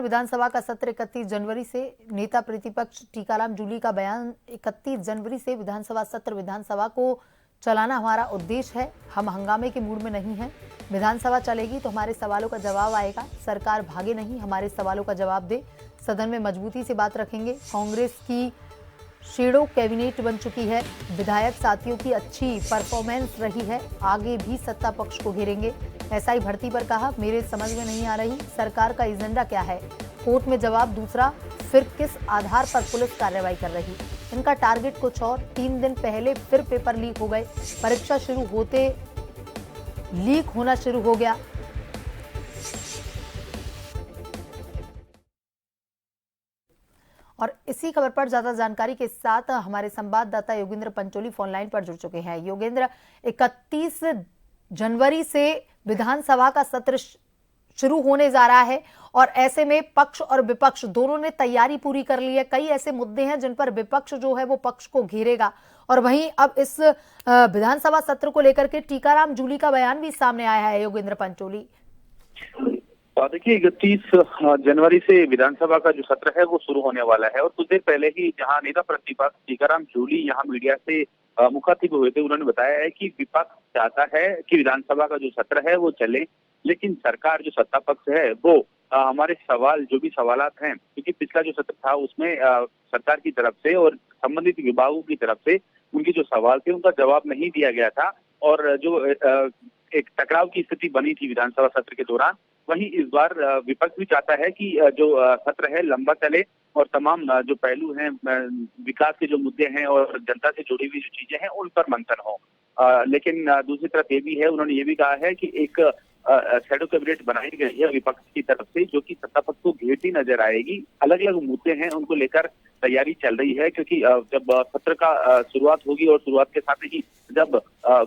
विधानसभा का सत्र 31 जनवरी से। नेता प्रतिपक्ष टीकाराम जूली का बयान, 31 जनवरी से विधानसभा सत्र, विधानसभा को चलाना हमारा उद्देश्य है। हम हंगामे के मूड में नहीं हैं। विधानसभा चलेगी तो हमारे सवालों का जवाब आएगा। सरकार भागे नहीं, हमारे सवालों का जवाब दे। सदन में मजबूती से बात रखेंगे। कांग्रेस की शेडो कैबिनेट बन चुकी है। विधायक साथियों की अच्छी परफॉर्मेंस रही है। आगे भी सत्ता पक्ष को घेरेंगे। एसआई भर्ती पर कहा, मेरे समझ में नहीं आ रही सरकार का एजेंडा क्या है। कोर्ट में जवाब दूसरा, फिर किस आधार पर पुलिस कार्रवाई कर रही। इनका टारगेट कुछ और। 3 दिन पहले फिर पेपर लीक हो गए। परीक्षा शुरू होते लीक होना शुरू हो गया। और इसी खबर पर ज्यादा जानकारी के साथ हमारे संवाददाता योगेंद्र पंचोली फोन लाइन पर जुड़ चुके हैं। योगेंद्र, 31 जनवरी से विधानसभा का सत्र शुरू होने जा रहा है और ऐसे में पक्ष और विपक्ष दोनों ने तैयारी पूरी कर ली है। कई ऐसे मुद्दे हैं जिन पर विपक्ष जो है वो पक्ष को घेरेगा और वहीं अब इस विधानसभा सत्र को लेकर के टीकाराम जूली का बयान भी सामने आया है। योगेंद्र पंचोली, देखिए, 31 जनवरी से विधानसभा का जो सत्र है वो शुरू होने वाला है और कुछ देर पहले ही जहां नेता प्रतिपक्ष टीकाराम जूली यहां मीडिया से मुखातिब हुए थे, उन्होंने बताया है कि विपक्ष चाहता है कि विधानसभा का जो सत्र है वो चले, लेकिन सरकार जो सत्ता पक्ष है वो हमारे सवाल जो भी सवालात हैं, क्योंकि पिछला जो सत्र था उसमें सरकार की तरफ से और संबंधित विभागों की तरफ से उनके जो सवाल थे उनका जवाब नहीं दिया गया था और जो एक टकराव की स्थिति बनी थी विधानसभा सत्र के दौरान, वहीं इस बार विपक्ष भी चाहता है कि जो सत्र है लंबा चले और तमाम जो पहलू हैं, विकास के जो मुद्दे हैं और जनता से जुड़ी हुई जो चीजें हैं उन पर मंथन हो। लेकिन दूसरी तरफ ये भी है, उन्होंने ये भी कहा है कि एक शैडो कैबिनेट बनाई गई है विपक्ष की तरफ से, जो कि सत्ता पक्ष को घेरती नजर आएगी। अलग अलग मुद्दे हैं, उनको लेकर तैयारी चल रही है, क्योंकि जब सत्र का शुरुआत होगी और शुरुआत के साथ ही जब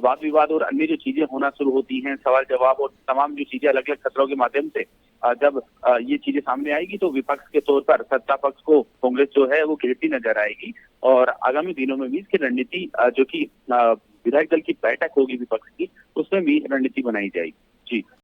वाद विवाद और अन्य जो चीजें होना शुरू होती हैं, सवाल जवाब और तमाम जो चीजें अलग अलग सत्रों के माध्यम से जब ये चीजें सामने आएगी तो विपक्ष के तौर पर सत्ता पक्ष को कांग्रेस जो है वो घेरती नजर आएगी और आगामी दिनों में भी इसकी रणनीति जो कि विधायक दल की बैठक होगी विपक्ष की, उसमें भी रणनीति बनाई जाएगी। जी।